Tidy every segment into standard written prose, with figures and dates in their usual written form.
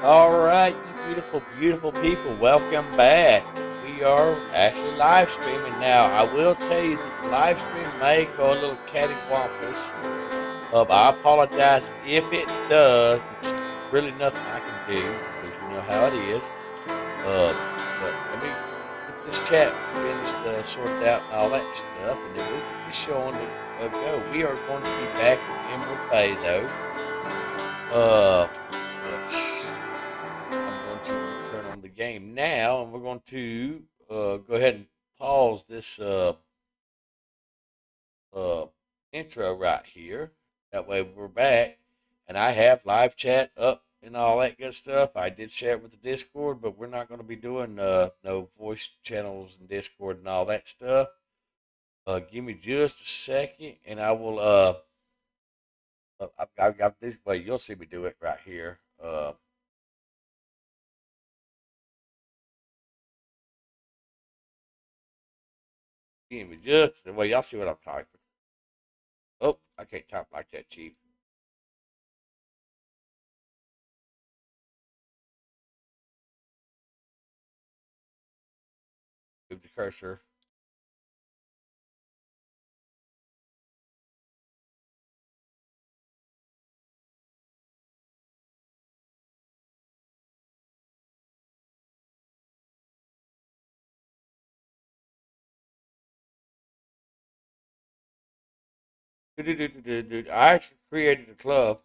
All right, you beautiful, beautiful people, welcome back. We are actually live streaming now. I will tell you that the live stream may go a little cattywampus. I apologize if it does. It's really nothing I can do because you know how it is. But let me get this chat finished, sorted out, and all that stuff, and then we'll get this show on to go. We are going to be back in Emerald Bay, though. But I'm going to turn on the game now, and we're going to go ahead and pause this uh, intro right here. That way we're back, and I have live chat up and all that good stuff. I did share it with the Discord, but we're not going to be doing no voice channels and Discord and all that stuff. Give me just a second, and I will. I've got this way. You'll see me do it right here. Give me just well, y'all see what I'm typing. Oh, I can't type like that, Chief. Move the cursor. I actually created a club.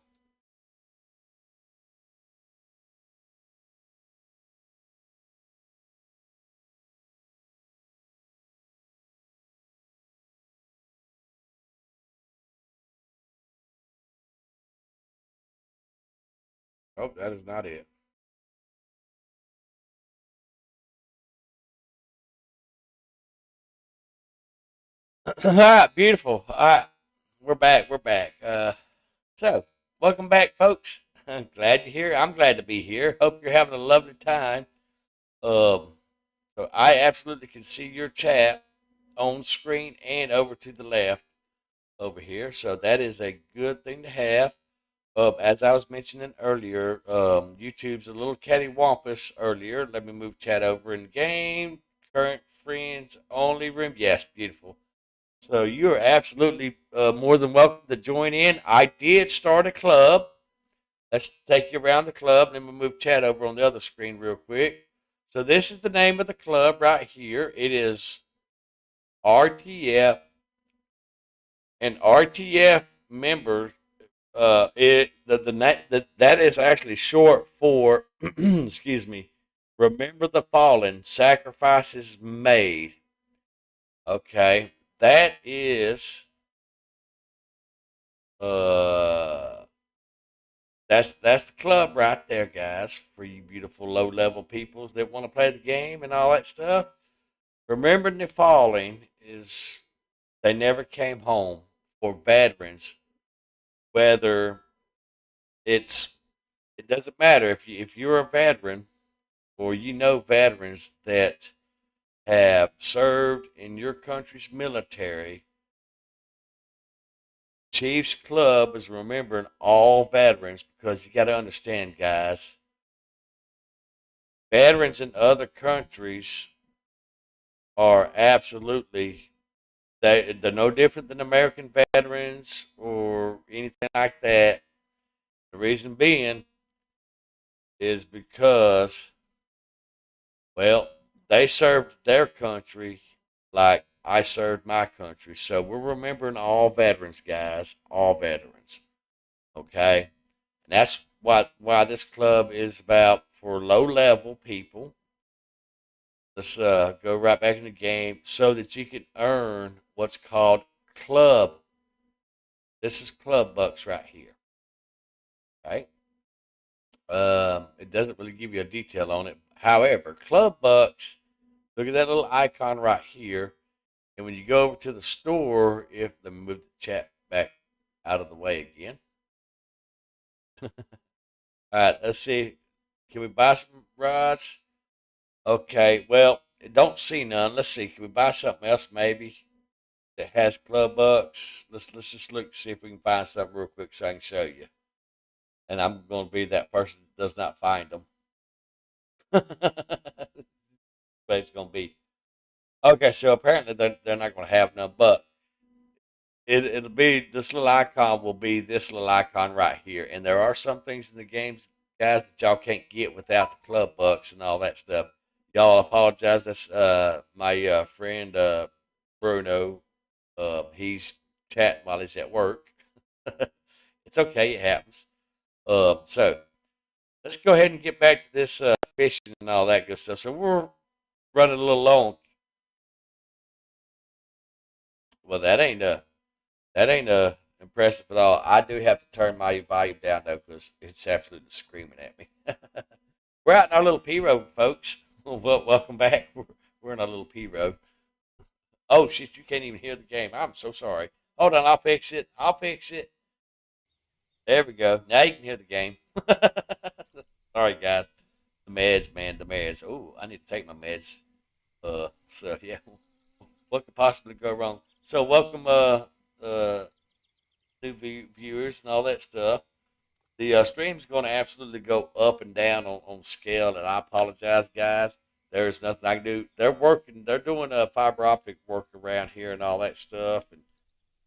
Oh, that is not it. Beautiful. All right, we're back. We're back. So welcome back, folks. I'm glad you're here. I'm glad to be here. Hope you're having a lovely time. Um, so I absolutely can see your chat on screen and over to the left over here. So that is a good thing to have. As I was mentioning earlier, YouTube's a little cattywampus earlier. Let me move chat over in game. Current friends only room. Yes, beautiful. So you are absolutely more than welcome to join in. I did start a club. Let's take you around the club, and then we'll move chat over on the other screen real quick. So this is the name of the club right here. It is RTF, and RTF members. That is actually short for excuse me. Remember the fallen, sacrifices made. Okay, that is uh that's the club right there, guys, for you beautiful low level peoples that want to play the game and all that stuff. Remembering the falling is they never came home for veterans, whether it's it doesn't matter if you're a veteran or you know veterans that have served in your country's military. Chiefs Club is remembering all veterans because you got to understand, guys, veterans in other countries are absolutely they're no different than American veterans or anything like that. The reason being is because, well, they served their country like I served my country. So we're remembering all veterans, guys, all veterans. Okay, and that's why this club is about for low level people. Let's go right back in the game so that you can earn what's called club. This is club bucks right here. Okay. It doesn't really give you a detail on it. However, club bucks. Look at that little icon right here. And when you go over to the store, if let me move the chat back out of the way again. All right, let's see. Can we buy some rods? Okay, well, don't see none. Let's see. Can we buy something else maybe that has club bucks? Let's just look see if we can find something real quick so I can show you. And I'm going to be that person that does not find them. But it's going to be okay. So apparently they're not going to have none, but it'll be this little icon will be this little icon right here. And there are some things in the games, guys, that y'all can't get without the club bucks and all that stuff. Y'all apologize. That's my friend Bruno. He's chatting while he's at work. It's okay. It happens. So let's go ahead and get back to this fishing and all that good stuff. So we're running a little long. Well, that ain't That ain't impressive at all. I do have to turn my volume down though, because it's absolutely screaming at me. We're out in our little P road, folks. Well, welcome back. We're in our little P road. Oh shit! You can't even hear the game. I'm so sorry. Hold on, I'll fix it. I'll fix it. There we go. Now you can hear the game. Sorry, guys. The meds, man. The meds. Oh, I need to take my meds. So yeah, what could possibly go wrong? So welcome, new viewers and all that stuff. The stream's going to absolutely go up and down on scale, and I apologize, guys. There's nothing I can do. They're working. They're doing a fiber optic work around here and all that stuff, and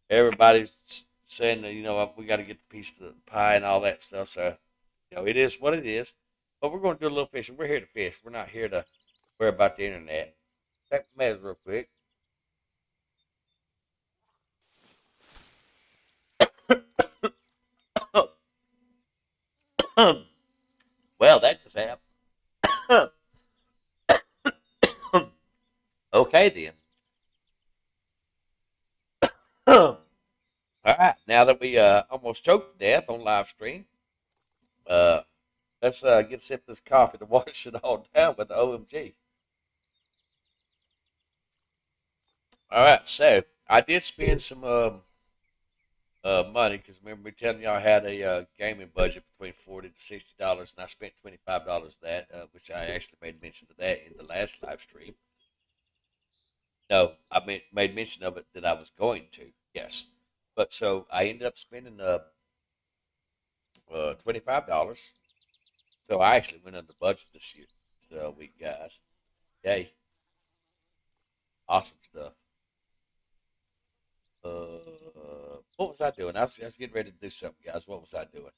everybody's saying that we got to get the piece of the pie and all that stuff. So it is what it is. But we're going to do a little fishing. We're here to fish. We're not here to worry about the internet. Take my meds real quick. Well, that just happened. Okay then. All right. Now that we almost choked to death on live stream, uh, let's get a sip of this coffee to wash it all down with the OMG. All right. So I did spend some money, because remember me telling y'all I had a gaming budget between $40 to $60, and I spent $25 of that, which I actually made mention of that in the last live stream. No, I made mention of it that I was going to. Yes, but so I ended up spending $25. So I actually went under budget this year. So we guys, yay, awesome stuff. What was I doing? I was getting ready to do something, guys. What was I doing?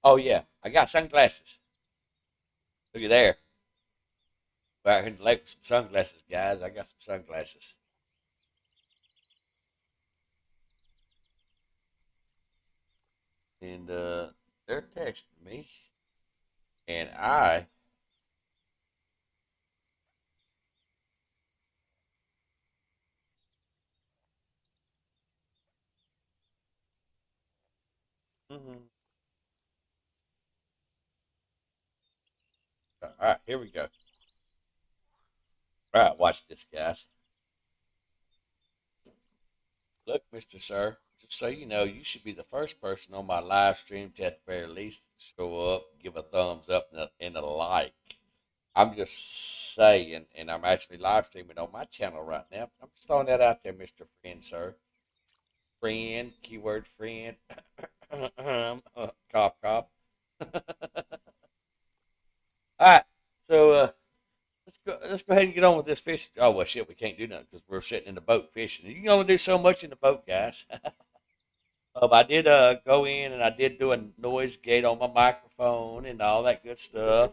Oh yeah, I got sunglasses. Look at there. We're out here in the lake with some sunglasses, guys. I got some sunglasses. And they're texting me. And I. Mhm. All right, here we go. All right, watch this, guys. Look, Mr. Sir, just so you know, you should be the first person on my live stream to at the very least show up, give a thumbs up, and a like. I'm just saying, and I'm actually live streaming on my channel right now. I'm just throwing that out there, Mr. Friend, sir. Friend, keyword friend. Cough, cough. All right, so let's go ahead and get on with this fishing. Oh well, shit, we can't do nothing because we're sitting in the boat fishing. You can only do so much in the boat, guys. I did go in and I did do a noise gate on my microphone and all that good stuff.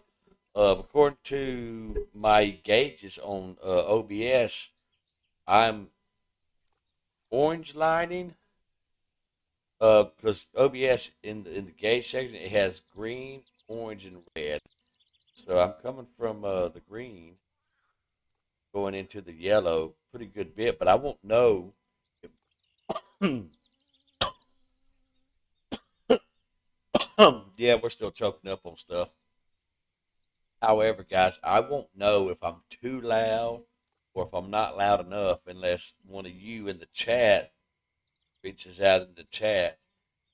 According to my gauges on OBS, I'm orange lining. Because OBS in the gauge section it has green, orange, and red. So I'm coming from the green, going into the yellow, pretty good bit. But I won't know. If, yeah, we're still choking up on stuff. However, guys, I won't know if I'm too loud or if I'm not loud enough unless one of you in the chat reaches out in the chat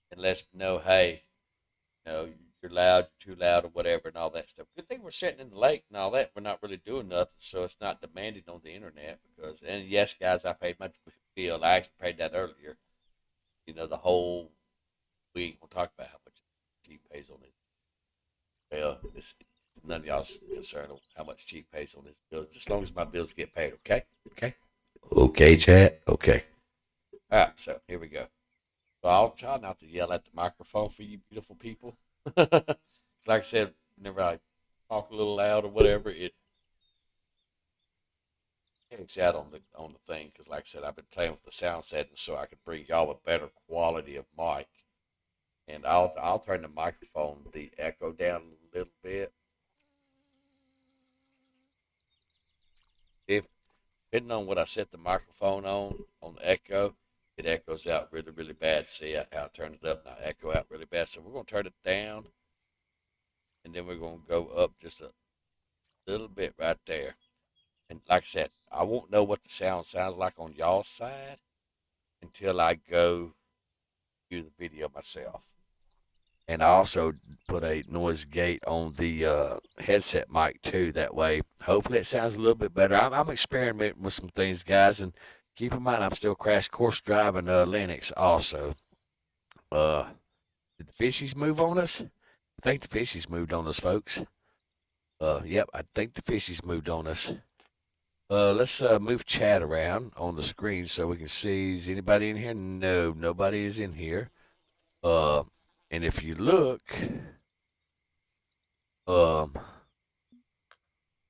and lets me know, hey, you're loud, you're too loud, or whatever, and all that stuff. Good thing we're sitting in the lake and all that. We're not really doing nothing, so it's not demanding on the internet. And yes, guys, I paid my bill. I actually paid that earlier. The whole week. We'll talk about how much he pays on his. Well, it's none of y'all's concern of how much Chief pays on his bills, just as long as my bills get paid. Okay, okay, okay, chat. Okay. All right, so here we go. So I'll try not to yell at the microphone for you beautiful people. Like I said, whenever I talk a little loud or whatever, it takes out on the thing. Because like I said, I've been playing with the sound settings so I can bring y'all a better quality of mic. And I'll turn the microphone, the echo down a little bit. If depending on what I set the microphone on the echo, it echoes out really, really bad. See how I turned it up now, echo out really bad. So we're going to turn it down, and then we're going to go up just a little bit right there. And like I said, I won't know what the sound sounds like on y'all's side until I go do the video myself. And I also put a noise gate on the headset mic too. That way, hopefully, it sounds a little bit better. I'm experimenting with some things, guys, and keep in mind I'm still crash course driving Linux also. Did the fishies move on us? I think the fishies moved on us, folks. Yep, I think the fishies moved on us. Let's move chat around on the screen so we can see. Is anybody in here? No, nobody is in here. And if you look,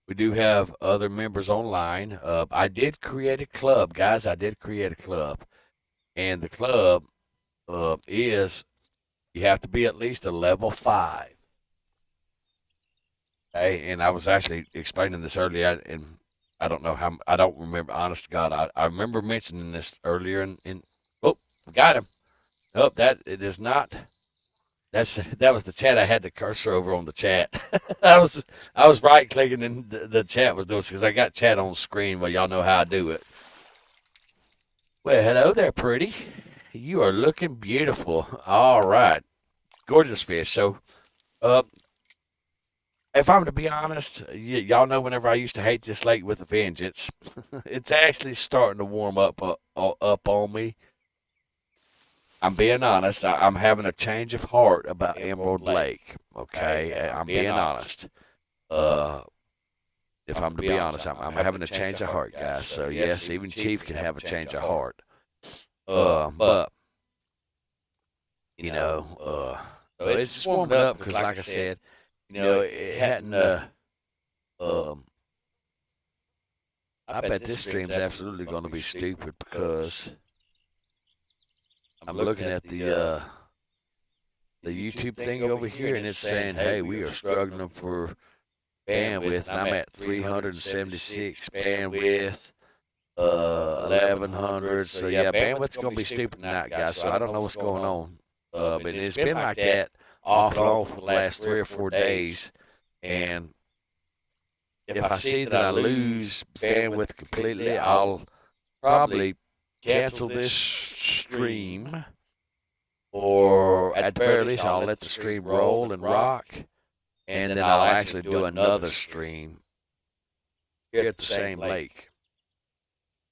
we do have other members online. I did create a club, guys. I did create a club, and the club is you have to be at least a level 5. Okay, and I was actually explaining this earlier, and I don't know how. I don't remember. Honest to God, I remember mentioning this earlier. Oh, got him. Oh, that it is not. That was the chat. I had the cursor over on the chat. I was right clicking and the chat was doing because I got chat on screen. Well, y'all know how I do it. Well, hello there, pretty. You are looking beautiful. All right, gorgeous fish. So, if I'm to be honest, y'all know whenever I used to hate this lake with a vengeance, it's actually starting to warm up on me. I'm being honest. I'm having a change of heart about Emerald Lake. Okay, I'm being honest. If I'm to be honest, I'm having a change of heart, guys. So yes, even Chief can have a change of heart. But so it's just warming up because, like I said, it hadn't. I bet this stream's absolutely going to be stupid because I'm looking at the YouTube thing over here, and it's saying, "Hey, we are struggling for bandwidth." And I'm at 376 bandwidth, 1100. So yeah, bandwidth's going to be stupid tonight, guys. So I don't know what's going on. But it's been like that off and on for the last 3 or 4 days, and if I see that I lose bandwidth completely, I'll probably cancel this stream, or at the very least, I'll let the stream roll and rock, and then I'll actually do another stream here at the same lake.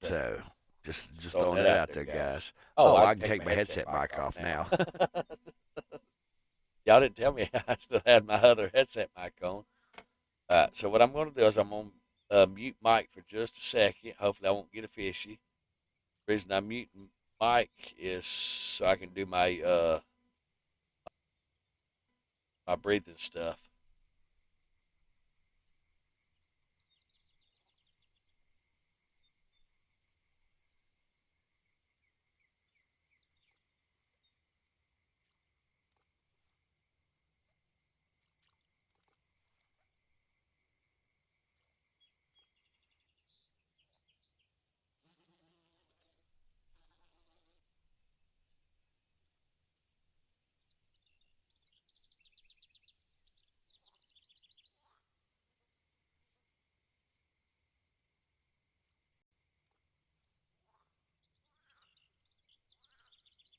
So, just throwing it out there, guys. Oh, I can take my headset mic off now. Y'all didn't tell me I still had my other headset mic on. So what I'm going to do is I'm going to mute Mike for just a second. Hopefully I won't get a fishy. The reason I'm muting Mike is so I can do my my breathing stuff.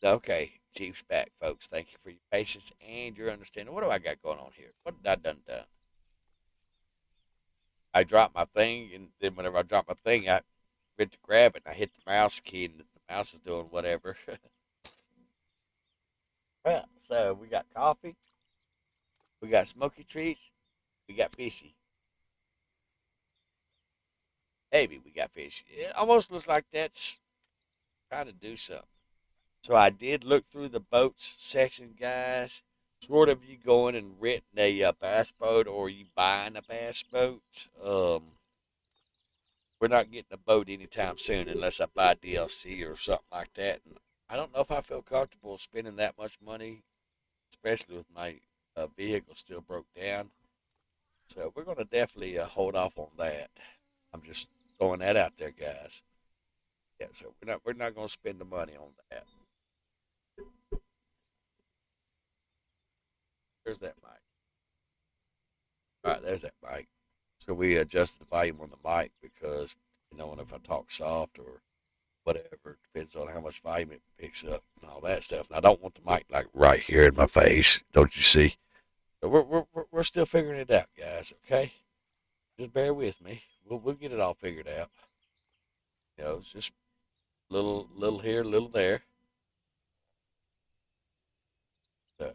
Okay, Chief's back, folks. Thank you for your patience and your understanding. What do I got going on here? What did I done? I dropped my thing, and then whenever I dropped my thing, I went to grab it, and I hit the mouse key, and the mouse is doing whatever. Well, so we got coffee, we got smoky treats, we got fishy. Maybe we got fishy. It almost looks like that's trying to do something. So I did look through the boats section, guys. Sort of you going and renting a bass boat, or you buying a bass boat. We're not getting a boat anytime soon unless I buy DLC or something like that. And I don't know if I feel comfortable spending that much money, especially with my vehicle still broke down. So we're going to definitely hold off on that. I'm just throwing that out there, guys. Yeah, so we're not gonna spend the money on that. There's that mic. All right, there's that mic. So we adjusted the volume on the mic because and if I talk soft or whatever, depends on how much volume it picks up and all that stuff. And I don't want the mic like right here in my face. Don't you see? So we're still figuring it out, guys. Okay, just bear with me. We'll get it all figured out. It's just little here, little there. So,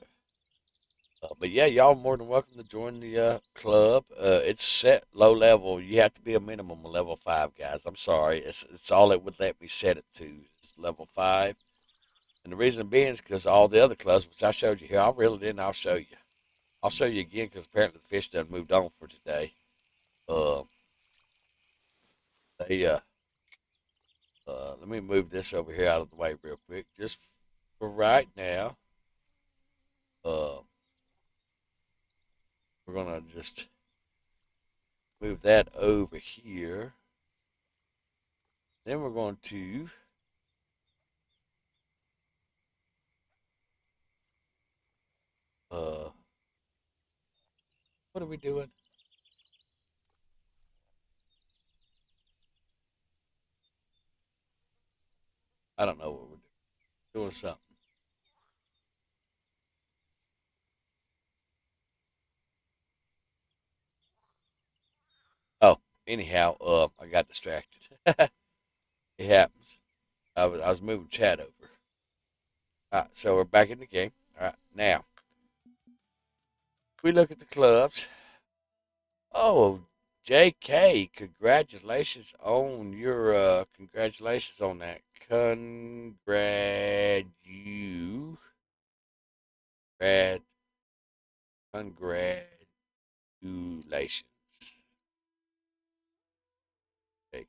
but yeah, y'all more than welcome to join the club. It's set low level. You have to be a minimum of level 5, guys. I'm sorry. It's all it would let me set it to. It's level 5. And the reason being is because all the other clubs, which I showed you here, I'll reel it in. I'll show you. I'll show you again because apparently the fish done moved on for today. Uh, they let me move this over here out of the way real quick, just for right now. Uh, we're gonna just move that over here. Then we're going to what are we doing? I don't know what we're doing. Doing something. Oh, anyhow, I got distracted. It happens. I was moving chat over. All right, so we're back in the game. All right, now we look at the clubs. Oh, JK, congratulations on that. Grad congratulations. JK.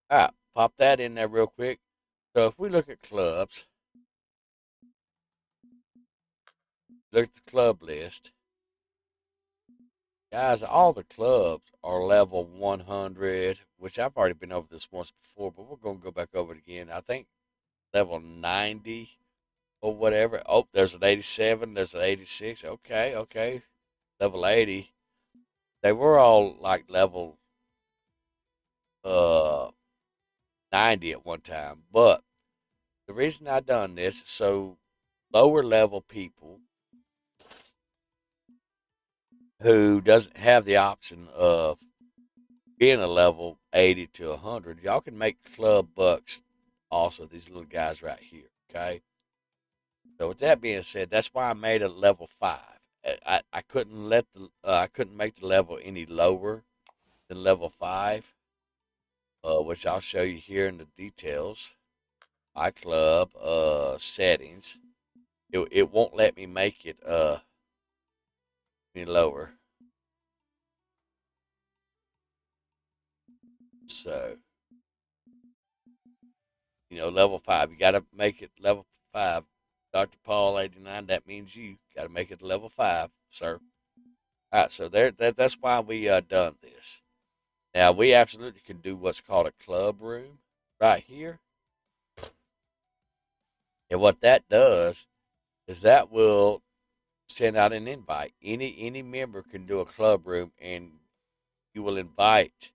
All right, pop that in there real quick. So if we look at clubs, look at the club list. Guys, all the clubs are level 100, which I've already been over this once before, but we're going to go back over it again. I think level 90 or whatever. Oh, there's an 87, there's an 86. Okay, okay. Level 80. They were all like level uh 90 at one time, but the reason I done this is so lower level people who doesn't have the option of being a level 80 to 100, y'all can make club bucks also, these little guys right here, okay? So with that being said, that's why I made a level 5. I couldn't I couldn't make the level any lower than level 5, which I'll show you here in the details. My club settings. It won't let me make it any lower. So, level 5. You got to make it level 5. Dr. Paul 89, that means you got to make it level 5, sir. All right, so that's why we done this. Now, we absolutely can do what's called a club room right here. And what that does is that will send out an invite. Any member can do a club room, and you will invite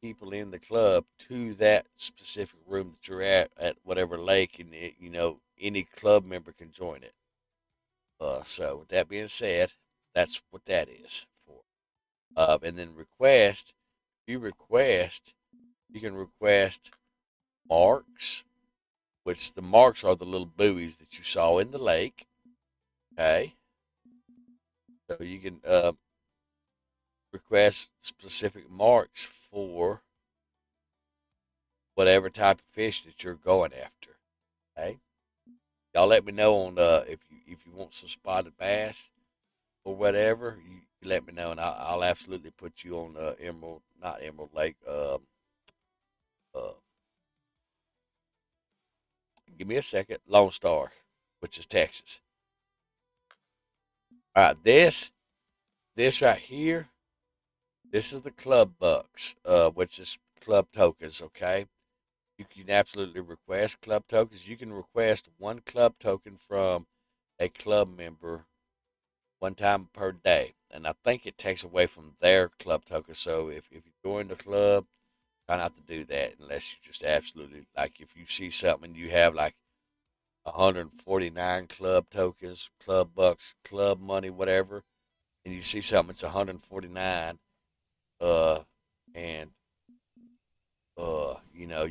people in the club to that specific room that you're at whatever lake, and any club member can join it. So with that being said, that's what that is for. And then request. You can request marks, which the marks are the little buoys that you saw in the lake. Okay, so you can request specific marks for whatever type of fish that you're going after. Okay, y'all let me know on if you want some spotted bass or whatever. You let me know, and I'll absolutely put you on Emerald, not Emerald Lake. Uh, Give me a second. Lone Star, which is Texas. All right, this right here This is the club bucks, which is club tokens. Okay, you can absolutely request club tokens. You can request one club token from a club member one time per day, and I think it takes away from their club token. So if you join the club, try not to do that unless you just absolutely like if you see something you have like 149 club tokens, club bucks, club money, whatever, and you see something that's 149, uh, and you know,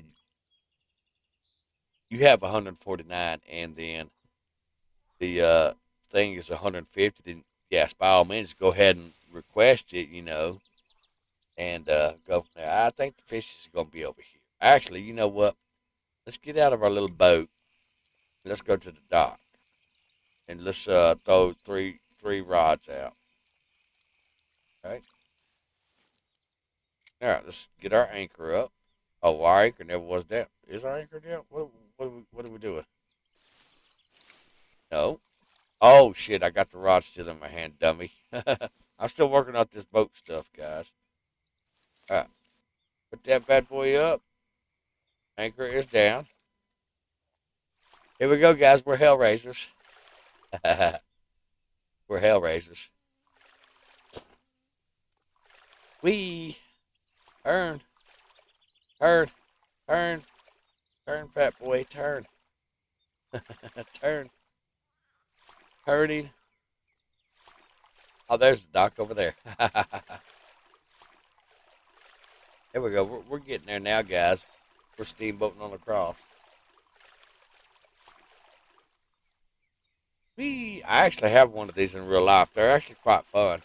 you have 149, and then the thing is 150. Then yes, by all means, go ahead and request it. And go from there. I think the fish is going to be over here. Actually, you know what? Let's get out of our little boat. Let's go to the dock, and let's throw three rods out. Okay. All right. Let's get our anchor up. Oh, our anchor never was down. Is our anchor down? What are we doing? No. Oh shit! I got the rod still in my hand, dummy. I'm still working out this boat stuff, guys. All right. Put that bad boy up. Anchor is down. Here we go, guys. We're Hellraisers. We're Hellraisers. We turn, turn, turn, turn, fat boy, turn, turn, turning. Oh, there's the dock over there. Here we go. We're getting there now, guys. We're steamboating on across. I actually have one of these in real life. They're actually quite fun.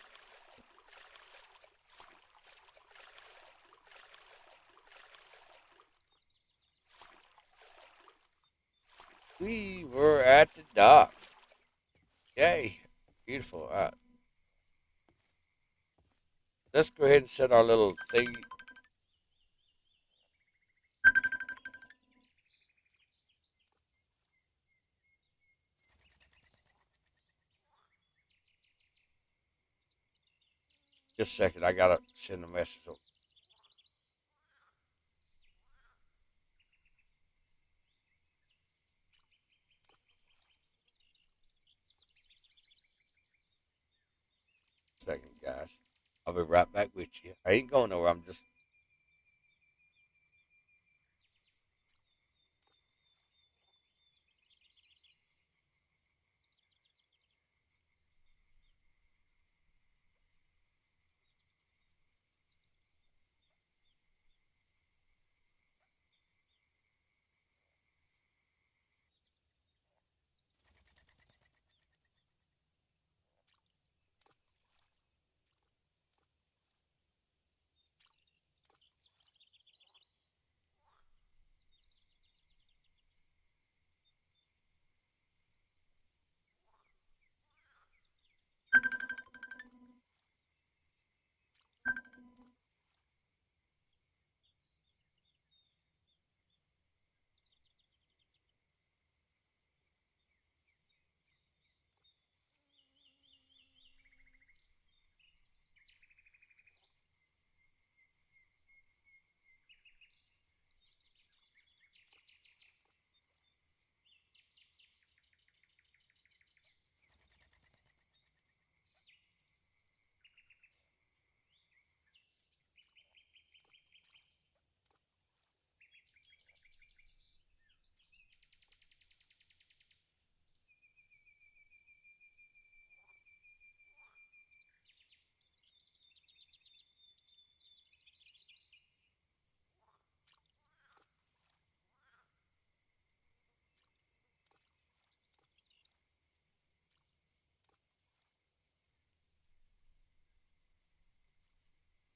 We were at the dock. Yay. Beautiful. All right. Let's go ahead and set our little thing. Just a second. I got to send a message. Second, guys. I'll be right back with you. I ain't going nowhere. I'm just.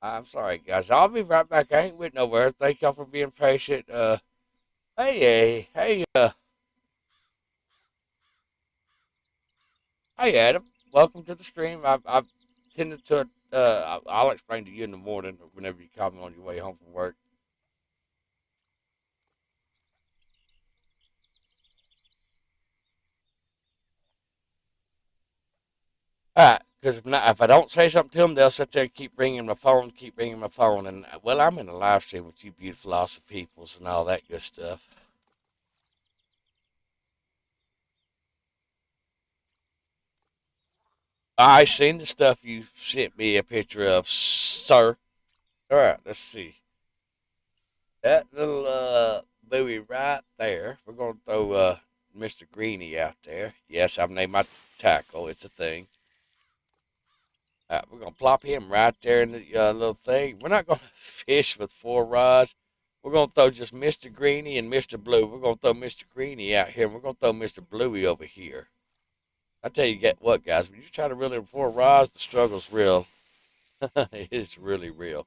I'm sorry, guys. I'll be right back. I ain't with nowhere. Thank y'all for being patient. Hey, Adam. Welcome to the stream. I've tended to. I'll explain to you in the morning or whenever you call me on your way home from work. All right, Because if not, if I don't say something to them, they'll sit there and keep ringing my phone, keep ringing my phone. And, well, I'm in a live stream with you beautiful, awesome peoples and all that good stuff. I seen the stuff you sent me a picture of, sir. All right, let's see. That little buoy right there. We're gonna throw Mr. Greeny out there. Yes, I've named my tackle. It's a thing. We're gonna plop him right there in the little thing. We're not gonna fish with 4 rods. We're gonna throw just Mr. Greeny and Mr. Blue. We're gonna throw Mr. Greeny out here, and we're gonna throw Mr. Bluey over here. I tell you, get what, guys? When you try to reel in 4 rods, the struggle's real. It's really real.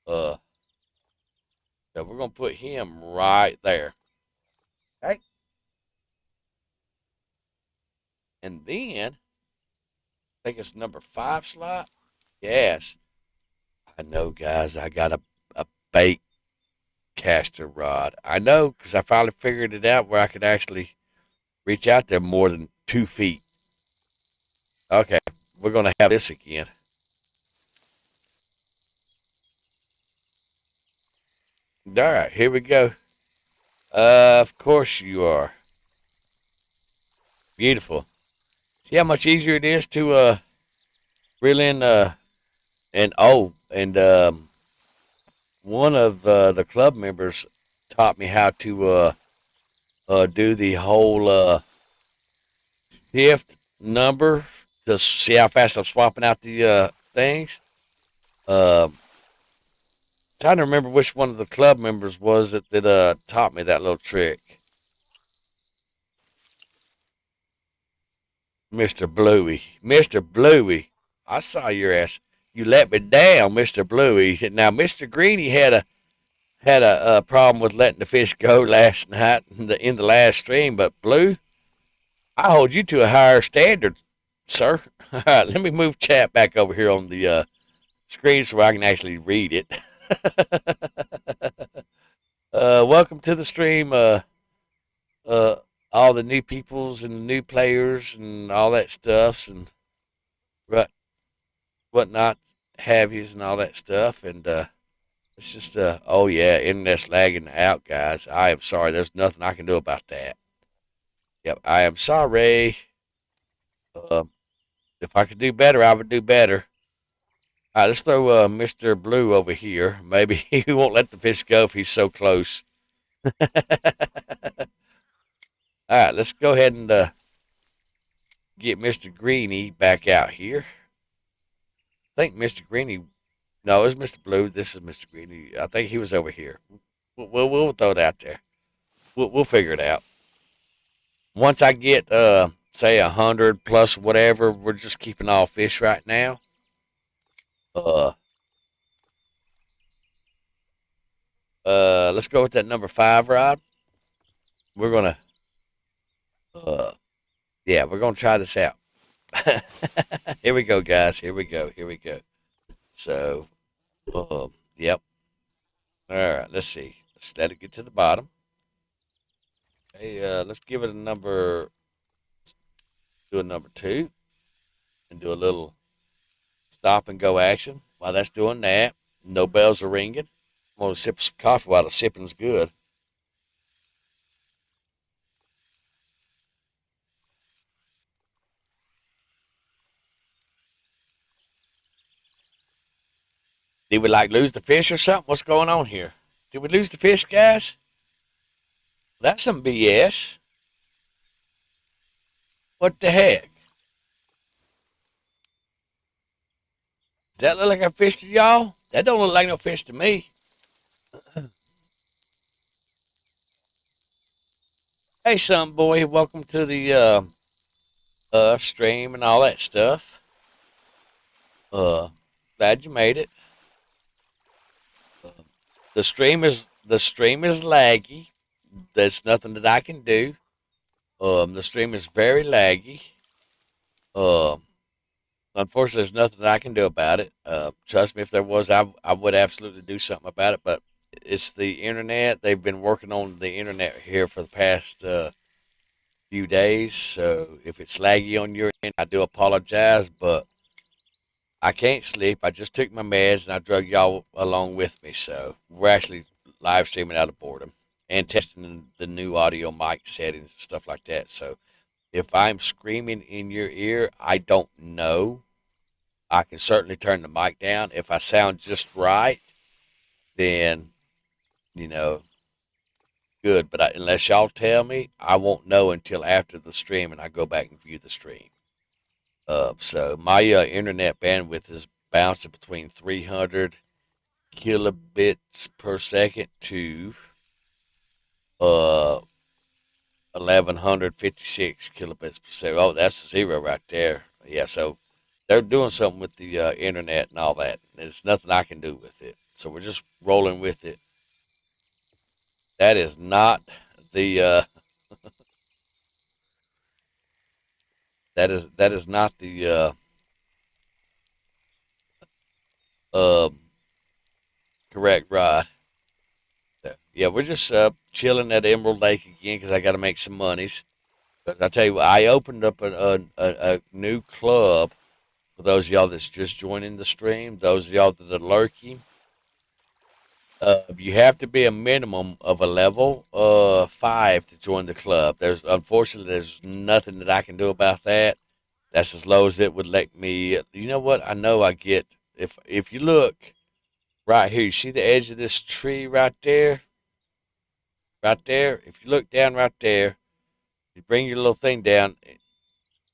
Uh, so we're gonna put him right there. Okay, and then I think it's number 5 slot. Yes, I know, guys. I got a bait caster rod. I know because I finally figured it out where I could actually reach out there more than 2 feet. Okay, we're gonna have this again. All right, here we go. Of course you are. Beautiful. See how much easier it is to reel in and one of the club members taught me how to do the whole shift number to see how fast I'm swapping out the things. Um, Trying to remember which one of the club members was it that taught me that little trick. Mr. Bluey. Mr. Bluey. I saw your ass. You let me down, Mr. Bluey. Now, Mr. Greeny had a problem with letting the fish go last night in the last stream, but Blue, I hold you to a higher standard, sir. All right, let me move chat back over here on the screen so I can actually read it. Welcome to the stream, uh, all the new peoples and the new players and all that stuffs and what whatnot have yous and all that stuff. And it's just oh yeah, internet's lagging out, guys. I am sorry. There's nothing I can do about that. Yep, I am sorry. Um, if I could do better, I would do better. All right, let's throw Mr. Blue over here. Maybe he won't let the fish go if he's so close. All right, let's go ahead and get Mr. Greeny back out here. I think Mr. Greeny, no, it's Mr. Blue. This is Mr. Greeny. I think he was over here. We'll throw it out there. We'll figure it out. Once I get, say, 100 plus whatever, we're just keeping all fish right now. Uh, let's go with that number 5 rod. We're gonna, uh, yeah, we're gonna try this out. Here we go, guys. Here we go. Here we go. So, yep. All right. Let's see. Let's let it get to the bottom. Hey, let's give it a number. Do a number 2 and do a little stop and go action. While that's doing that, no bells are ringing. I'm gonna sip some coffee while the sipping's good. Did we like lose the fish or something? What's going on here? Did we lose the fish, guys? That's some BS. What the heck? Does that look like a fish to y'all? That don't look like no fish to me. Hey, son boy, welcome to the stream and all that stuff. Uh, Glad you made it. Uh, the stream is laggy. There's nothing that I can do. The stream is very laggy. Um, Unfortunately, there's nothing that I can do about it. Trust me, if there was, I would absolutely do something about it. But it's the internet. They've been working on the internet here for the past few days. So if it's laggy on your end, I do apologize. But I can't sleep. I just took my meds and I drug y'all along with me. So we're actually live streaming out of boredom and testing the new audio mic settings and stuff like that. So if I'm screaming in your ear, I don't know. I can certainly turn the mic down. If I sound just right, then, you know, good. But unless y'all tell me, I won't know until after the stream and I go back and view the stream. So my internet bandwidth is bouncing between 300 kilobits per second to uh 1156 kilobits per second. Oh, that's a zero right there. Yeah, so they're doing something with the internet and all that. There's nothing I can do with it. So we're just rolling with it. That is not the that is not the uh correct ride. Yeah, we're just chilling at Emerald Lake again because I got to make some monies. But I tell you what, I opened up a new club for those of y'all that's just joining the stream. Those of y'all that are lurking, you have to be a minimum of a level 5 to join the club. There's nothing that I can do about that. That's as low as it would let me. You know what? I know I get if you look right here, you see the edge of this tree right there, right there. If you look down right there, you bring your little thing down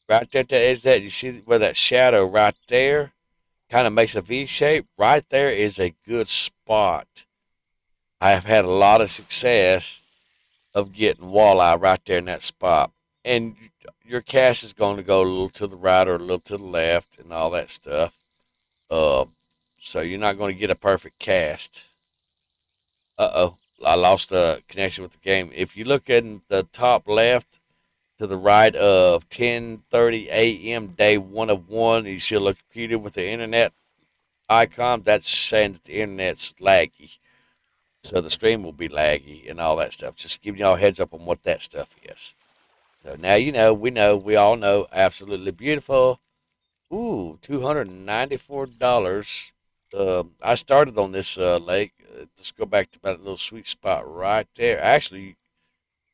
right there at the edge of that. You see where that shadow right there kind of makes a V shape. Right there is a good spot. I have had a lot of success of getting walleye right there in that spot. And your cast is going to go a little to the right or a little to the left and all that stuff. Uh, so you're not going to get a perfect cast. Uh-oh, I lost a connection with the game. If you look in the top left to the right of 10:30 a.m. day 1 of 1, you see a little computer with the internet icon. That's saying that the internet's laggy. So the stream will be laggy and all that stuff. Just giving y'all a heads up on what that stuff is. So now we all know, absolutely beautiful. Ooh, $294. I started on this lake. Let's go back to that little sweet spot right there. Actually,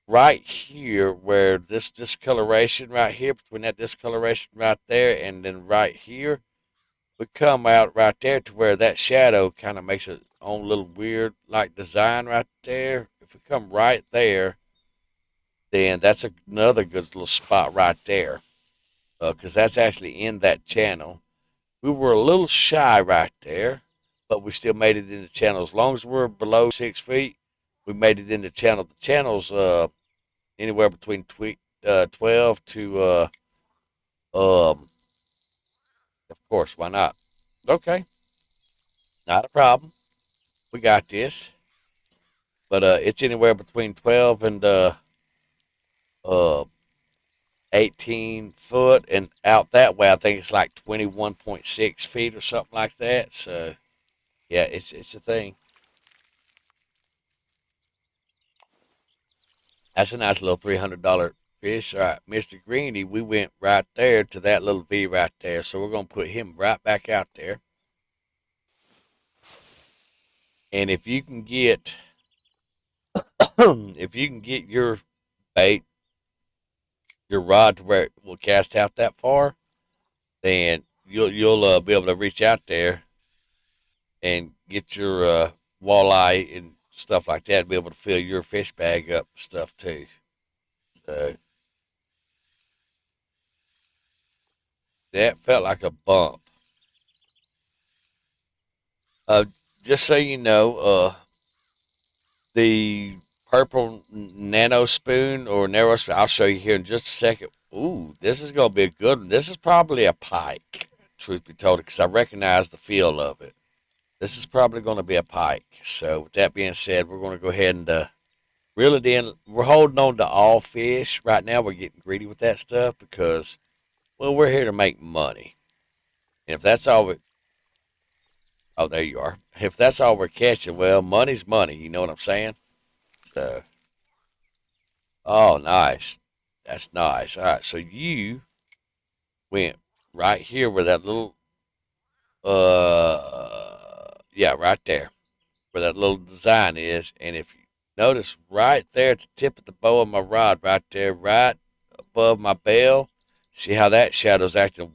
right here where this discoloration right here, between that discoloration right there and then right here, we come out right there to where that shadow kind of makes its own little weird like design right there. If we come right there, then that's another good little spot right there, because that's actually in that channel. We were a little shy right there, but we still made it in the channel. As long as we're below 6 feet, we made it in the channel. The channel's anywhere between 12 to um. Of course, why not? Okay, not a problem. We got this. But it's anywhere between 12 and uh 18 foot, and out that way I think it's like 21.6 feet or something like that. So yeah, it's a thing. That's a nice little $300 fish. All right, Mr. Greeny, we went right there to that little V right there, so we're gonna put him right back out there. And if you can get if you can get your bait, your rod to where it will cast out that far, then you'll be able to reach out there and get your walleye and stuff like that, and be able to fill your fish bag up and stuff too. So that felt like a bump. Uh, just so you know, the purple nano spoon or narrow spoon, I'll show you here in just a second. Ooh, this is gonna be a good one. This is probably a pike, truth be told, because I recognize the feel of it. This is probably going to be a pike. So with that being said, we're going to go ahead and reel it in. We're holding on to all fish right now. We're getting greedy with that stuff because, well, we're here to make money. And if that's all we, oh, there you are. If that's all we're catching, well, money's money. You know what I'm saying? So, oh, nice. That's nice. All right. So you went right here where that little Yeah, right there where that little design is. And if you notice right there at the tip of the bow of my rod, right there, right above my bell, see how that shadow's acting,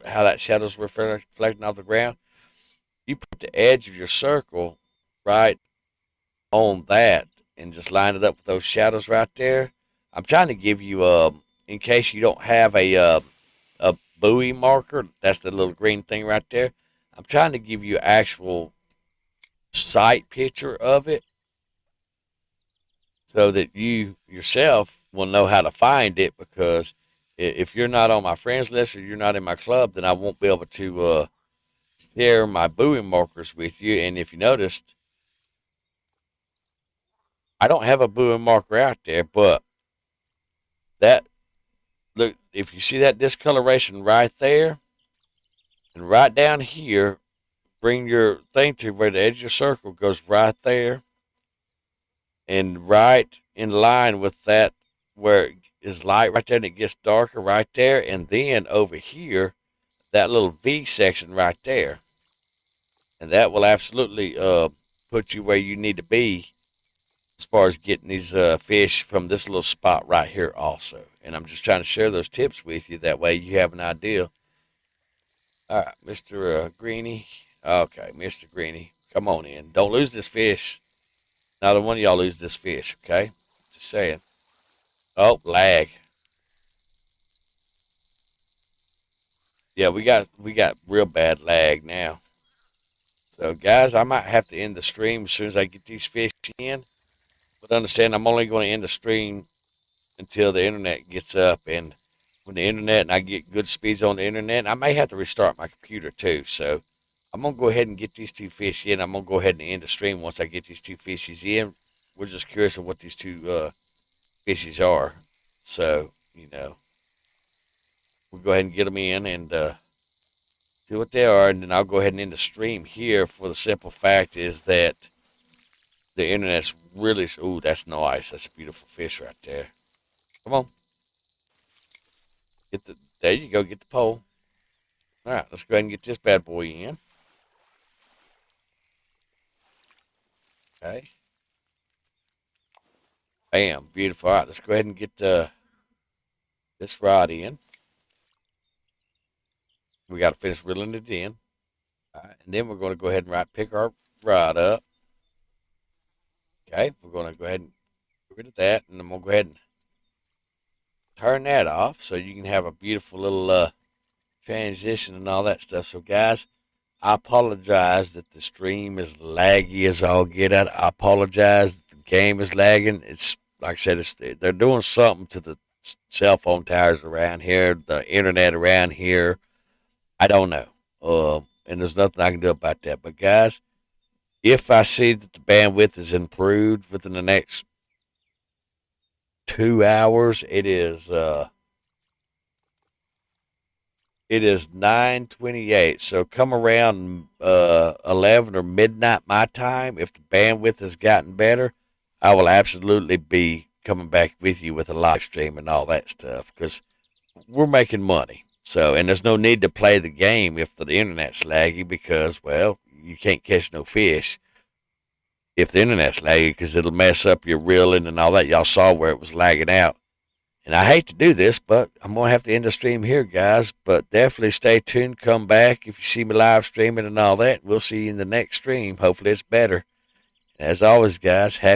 how that shadow's reflecting off the ground? You put the edge of your circle right on that and just line it up with those shadows right there. I'm trying to give you, in case you don't have a buoy marker, that's the little green thing right there. I'm trying to give you actual sight picture of it so that you yourself will know how to find it, because if you're not on my friends list or you're not in my club, then I won't be able to share my buoy markers with you. And if you noticed, I don't have a buoy marker out there, but that look, if you see that discoloration right there and right down here, bring your thing to where the edge of your circle goes right there and right in line with that where it is light right there and it gets darker right there, and then over here that little V section right there, and that will absolutely put you where you need to be as far as getting these fish from this little spot right here also. And I'm just trying to share those tips with you, that way you have an idea. All right, Mr. Greeny. Okay, Mr. Greeny, come on in. Don't lose this fish. Neither one of y'all lose this fish, okay? Just saying. Oh, lag. Yeah, we got real bad lag now. So guys, I might have to end the stream as soon as I get these fish in. But understand, I'm only going to end the stream until the internet gets up, and when the internet and I get good speeds on the internet, I may have to restart my computer too. So I'm gonna go ahead and get these two fish in. I'm gonna go ahead and end the stream once I get these two fishes in. We're just curious of what these two fishes are. So we'll go ahead and get them in and see what they are, and then I'll go ahead and end the stream here, for the simple fact is that the internet's really. Ooh, that's nice. That's a beautiful fish right there. Come on. There you go, get the pole. All right, let's go ahead and get this bad boy in. Okay. Bam, beautiful. All right, let's go ahead and get this rod in. We got to finish reeling it in. All right, and then we're going to go ahead and pick our rod up. Okay, we're going to go ahead and get rid of that, and I'm going to go ahead and turn that off so you can have a beautiful little transition and all that stuff. So, guys, I apologize that the stream is laggy as all get out. I apologize that the game is lagging. It's like I said, they're doing something to the cell phone towers around here, the internet around here. I don't know. And there's nothing I can do about that. But, guys, if I see that the bandwidth is improved within the next 2 hours, it is 9:28. So come around 11 or midnight my time. If the bandwidth has gotten better, I will absolutely be coming back with you with a live stream and all that stuff, because we're making money. So, and there's no need to play the game if the internet's laggy, because, well, you can't catch no fish if the internet's laggy, because it'll mess up your reeling and all that. Y'all saw where it was lagging out. And I hate to do this, but I'm going to have to end the stream here, guys. But definitely stay tuned. Come back if you see me live streaming and all that. We'll see you in the next stream. Hopefully it's better. As always, guys, happy